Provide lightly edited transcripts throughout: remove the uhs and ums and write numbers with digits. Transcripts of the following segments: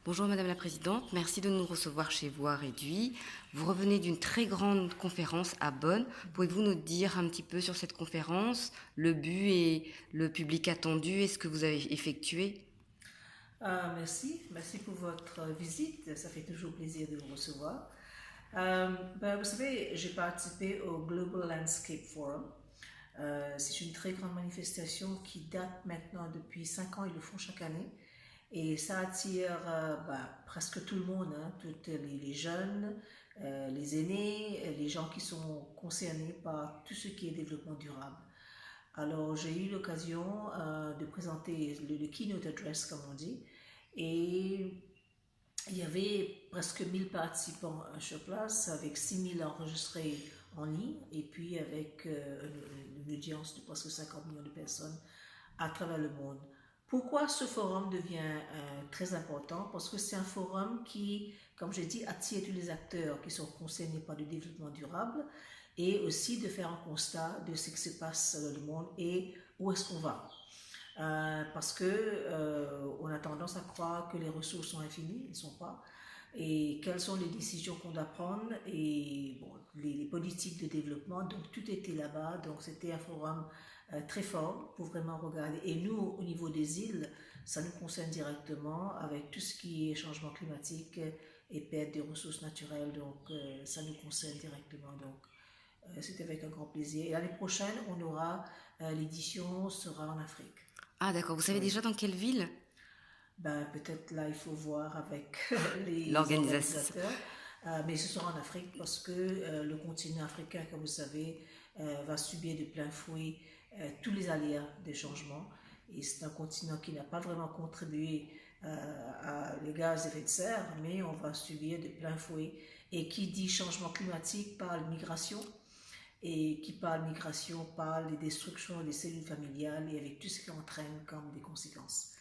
Bonjour Madame la Présidente, merci de nous recevoir chez vous à Réduit. Vous revenez d'une très grande conférence à Bonn. Pouvez-vous nous dire un petit peu sur cette conférence, le but et le public attendu et ce que vous avez effectué? Merci pour votre visite. Ça fait toujours plaisir de vous recevoir. Vous savez, j'ai participé au Global Landscape Forum. C'est une très grande manifestation qui date maintenant depuis 5 ans. Ils le font chaque année. Et ça attire presque tout le monde, hein, tous les jeunes, les aînés, les gens qui sont concernés par tout ce qui est développement durable. Alors, j'ai eu l'occasion de présenter le keynote address, comme on dit, et il y avait presque 1000 participants sur place, avec 6000 enregistrés en ligne, et puis avec une audience de presque 50 millions de personnes à travers le monde. Pourquoi ce forum devient très important? Parce que c'est un forum qui, comme j'ai dit, attire tous les acteurs qui sont concernés par le développement durable et aussi de faire un constat de ce qui se passe dans le monde et où est-ce qu'on va. Parce que on a tendance à croire que les ressources sont infinies, elles ne sont pas. Et quelles sont les décisions qu'on doit prendre et bon, les politiques de développement. Donc tout était là-bas. Donc c'était un forum très fort pour vraiment regarder. Et nous, au niveau des îles, ça nous concerne directement avec tout ce qui est changement climatique et perte des ressources naturelles. Donc ça nous concerne directement. Donc c'était avec un grand plaisir. Et l'année prochaine, on aura l'édition sera en Afrique. Ah d'accord, vous savez Oui. déjà dans quelle ville? Peut-être là, il faut voir avec les L'organisation. organisateurs. Mais ce sera en Afrique parce que le continent africain, comme vous savez, va subir de plein fouet tous les aléas des changements. Et c'est un continent qui n'a pas vraiment contribué à les gaz à effet de serre, mais on va subir de plein fouet. Et qui dit changement climatique parle migration. Et qui parle migration parle des destructions des cellules familiales et avec tout ce qui entraîne comme des conséquences.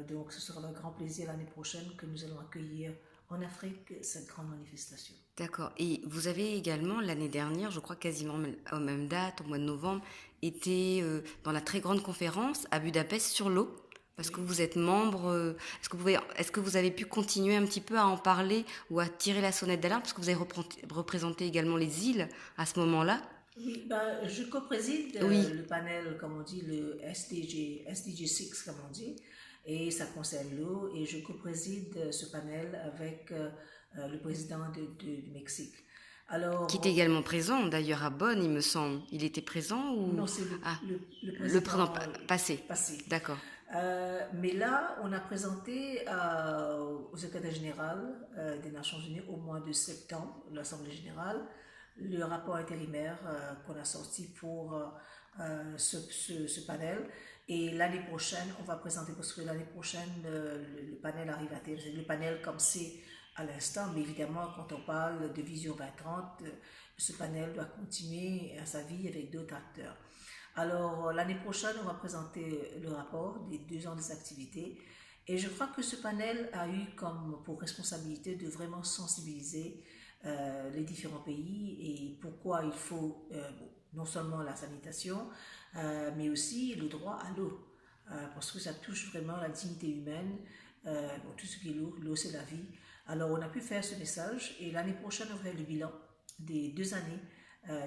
Donc ce sera un grand plaisir l'année prochaine que nous allons accueillir en Afrique cette grande manifestation. D'accord. Et vous avez également, l'année dernière, je crois quasiment aux mêmes dates, au mois de novembre, été dans la très grande conférence à Budapest sur l'eau. Parce que Oui. vous êtes membre, est-ce que vous avez pu continuer un petit peu à en parler ou à tirer la sonnette d'alarme parce que vous avez représenté également les îles à ce moment-là? Oui, je co-préside Oui. le panel, comme on dit, le SDG 6, comme on dit, et ça concerne l'eau, et je co-préside ce panel avec le président du Mexique. Qui était Alors, également présent d'ailleurs à Bonn, il me semble. Il était présent ou... non, c'est Ah, le le président président passé. passé. D'accord. Mais là, on a présenté au secrétaire général des Nations Unies au mois de septembre, l'Assemblée générale, le rapport intérimaire qu'on a sorti pour ce panel. Et l'année prochaine, on va présenter, parce que l'année prochaine, le panel arrive à terme. Le panel comme c'est à l'instant, mais évidemment, quand on parle de Vision 2030, ce panel doit continuer à sa vie avec d'autres acteurs. Alors, l'année prochaine, on va présenter le rapport des 2 ans des activités. Et je crois que ce panel a eu comme pour responsabilité de vraiment sensibiliser les différents pays et pourquoi il faut non seulement la sanitation, mais aussi le droit à l'eau. Parce que ça touche vraiment la dignité humaine, tout ce qui est l'eau, l'eau c'est la vie. Alors on a pu faire ce message et l'année prochaine on va faire le bilan des 2 années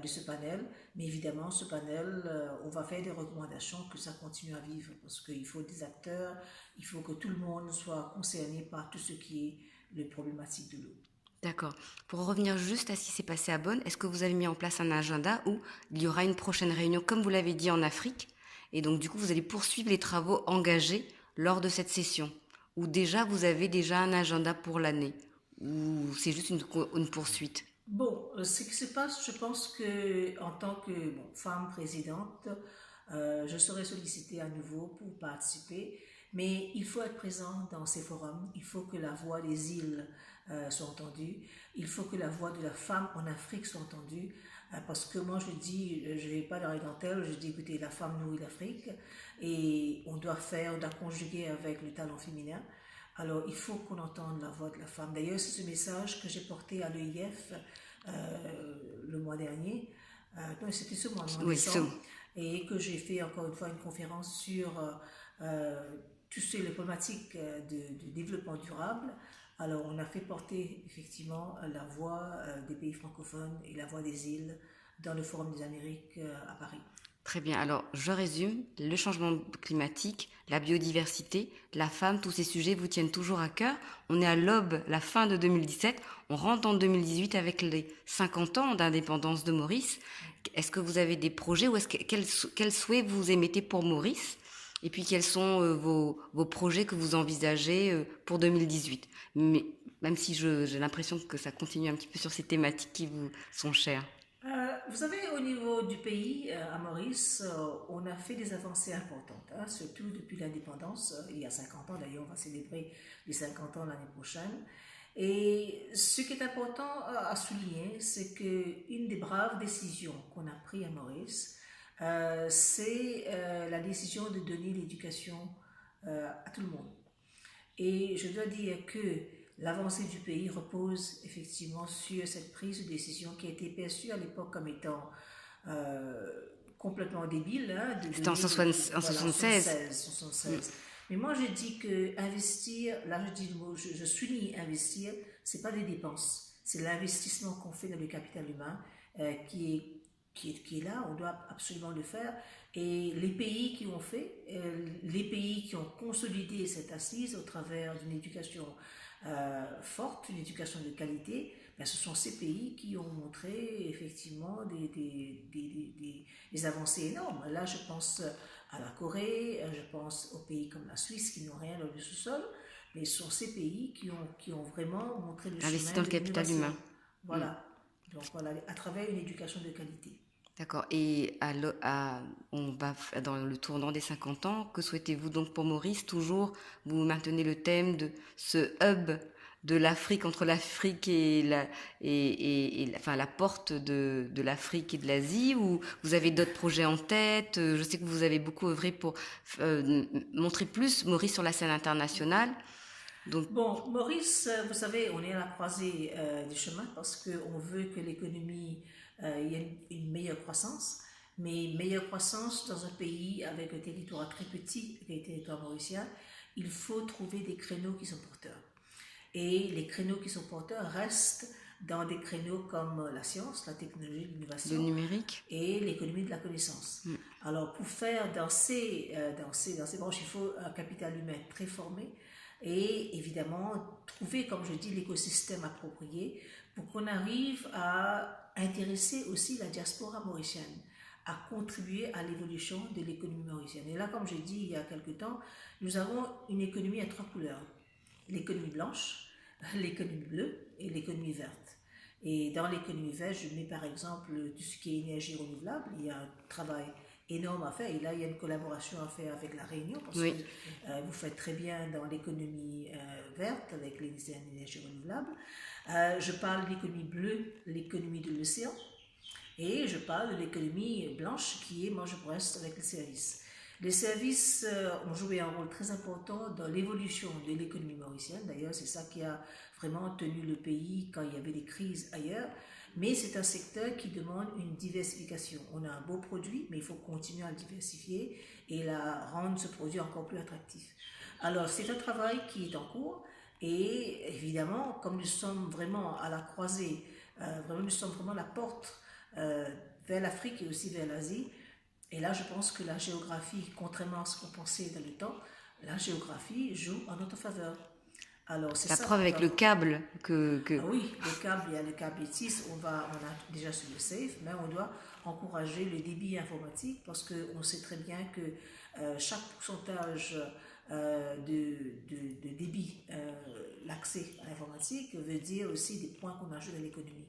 de ce panel. Mais évidemment, ce panel, on va faire des recommandations que ça continue à vivre parce qu'il faut des acteurs, il faut que tout le monde soit concerné par tout ce qui est les problématiques de l'eau. D'accord. Pour revenir juste à ce qui s'est passé à Bonn, est-ce que vous avez mis en place un agenda où il y aura une prochaine réunion, comme vous l'avez dit, en Afrique? Et donc, du coup, vous allez poursuivre les travaux engagés lors de cette session? Ou déjà, vous avez déjà un agenda pour l'année? Ou c'est juste une poursuite? Bon, ce qui se passe, je pense que en tant que femme présidente, je serai sollicitée à nouveau pour participer, mais il faut être présent dans ces forums, il faut que la voix des îles soit entendue, il faut que la voix de la femme en Afrique soit entendue, parce que moi je dis, je ne vais pas dans les dentelles, je dis écoutez, la femme nourrit l'Afrique et on doit conjuguer avec le talent féminin. Alors, il faut qu'on entende la voix de la femme. D'ailleurs, c'est ce message que j'ai porté à l'EIF le mois dernier. Non, c'était ce mois, en Oui, décembre. Et que j'ai fait encore une fois une conférence sur toucher les problématiques de développement durable, alors on a fait porter effectivement la voix des pays francophones et la voix des îles dans le Forum des Amériques à Paris. Très bien, alors je résume, le changement climatique, la biodiversité, la femme, tous ces sujets vous tiennent toujours à cœur. On est à l'aube, la fin de 2017, on rentre en 2018 avec les 50 ans d'indépendance de Maurice. Est-ce que vous avez des projets ou quels souhaits vous émettez pour Maurice? Et puis quels sont vos projets que vous envisagez pour 2018? Mais même si j'ai l'impression que ça continue un petit peu sur ces thématiques qui vous sont chères. Vous savez, au niveau du pays, à Maurice, on a fait des avancées importantes, hein, surtout depuis l'indépendance. Il y a 50 ans, d'ailleurs, on va célébrer les 50 ans l'année prochaine. Et ce qui est important à souligner, c'est qu'une des braves décisions qu'on a prises à Maurice, c'est la décision de donner l'éducation à tout le monde. Et je dois dire que l'avancée du pays repose effectivement sur cette prise de décision qui a été perçue à l'époque comme étant complètement débile. Hein, C'était en 76. Mais moi je dis que investir, là je dis le mot, je souligne investir, c'est pas des dépenses, c'est l'investissement qu'on fait dans le capital humain qui est là, on doit absolument le faire. Et les pays qui ont fait, les pays qui ont consolidé cette assise au travers d'une éducation forte, une éducation de qualité, ben ce sont ces pays qui ont montré effectivement des avancées énormes. Là, je pense à la Corée, je pense aux pays comme la Suisse qui n'ont rien dans le sous-sol, mais ce sont ces pays qui ont vraiment montré le investi chemin dans de le capital l'innovation. humain. Voilà. Donc voilà, à travers une éducation de qualité. D'accord. Et on va dans le tournant des 50 ans. Que souhaitez-vous donc pour Maurice? Toujours, vous maintenez le thème de ce hub de l'Afrique, entre l'Afrique et enfin, la porte de l'Afrique et de l'Asie, ou vous avez d'autres projets en tête? Je sais que vous avez beaucoup œuvré pour montrer plus Maurice sur la scène internationale. Donc, Bon, Maurice, vous savez, on est à la croisée des chemins parce qu'on veut que l'économie y ait une meilleure croissance, mais une meilleure croissance dans un pays avec un territoire très petit, qui est le territoire mauricien, il faut trouver des créneaux qui sont porteurs. Et les créneaux qui sont porteurs restent dans des créneaux comme la science, la technologie, le l'innovation numérique. et l'économie de la connaissance. Alors, pour faire dans ces branches, il faut un capital humain très formé et évidemment trouver, comme je dis, l'écosystème approprié pour qu'on arrive à intéresser aussi la diaspora mauricienne, à contribuer à l'évolution de l'économie mauricienne. Et là, comme j'ai dit il y a quelque temps, nous avons une économie à 3 couleurs. L'économie blanche, l'économie bleue et l'économie verte. Et dans l'économie verte, je mets par exemple tout ce qui est énergie renouvelable. Il y a un travail énorme à faire et là il y a une collaboration à faire avec la Réunion parce Oui. que vous faites très bien dans l'économie verte avec les énergies renouvelables. Je parle de l'économie bleue, l'économie de l'océan, et je parle de l'économie blanche qui est, moi je reste avec les services. Les services ont joué un rôle très important dans l'évolution de l'économie mauricienne. D'ailleurs, c'est ça qui a vraiment tenu le pays quand il y avait des crises ailleurs. Mais c'est un secteur qui demande une diversification. On a un beau produit, mais il faut continuer à le diversifier et rendre ce produit encore plus attractif. Alors, c'est un travail qui est en cours. Et évidemment, comme nous sommes vraiment à la croisée, nous sommes vraiment la porte vers l'Afrique et aussi vers l'Asie. Et là, je pense que la géographie, contrairement à ce qu'on pensait dans le temps, la géographie joue en notre faveur. Alors, c'est La ça. preuve avec le câble que... Ah oui, le câble, il y a le câble ITIS, on a déjà sur le SAFE, mais on doit encourager le débit informatique parce qu'on sait très bien que chaque pourcentage de débit, l'accès à l'informatique veut dire aussi des points qu'on ajoute à l'économie.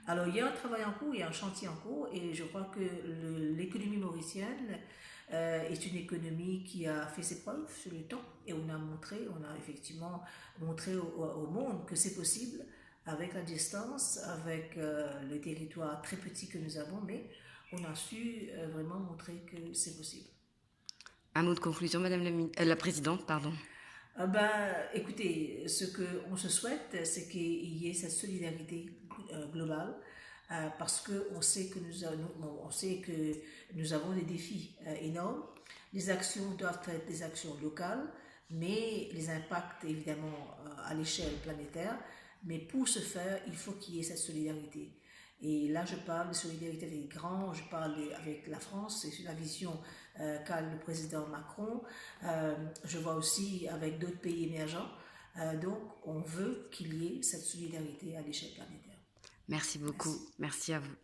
Alors, il y a un travail en cours, il y a un chantier en cours, et je crois que l'économie mauricienne est une économie qui a fait ses preuves sur le temps, et on a effectivement montré au monde que c'est possible avec la distance, avec le territoire très petit que nous avons, mais on a su vraiment montrer que c'est possible. Un mot de conclusion, Madame la Présidente, pardon. Écoutez, ce qu'on se souhaite, c'est qu'il y ait cette solidarité globale, parce qu'on sait que nous avons des défis énormes. Les actions doivent être des actions locales, mais les impacts évidemment à l'échelle planétaire. Mais pour ce faire, il faut qu'il y ait cette solidarité. Et là, je parle de solidarité avec les grands, je parle avec la France, c'est la vision qu'a le président Macron. Je vois aussi avec d'autres pays émergents. Donc, on veut qu'il y ait cette solidarité à l'échelle planétaire. Merci beaucoup. Merci. Merci à vous.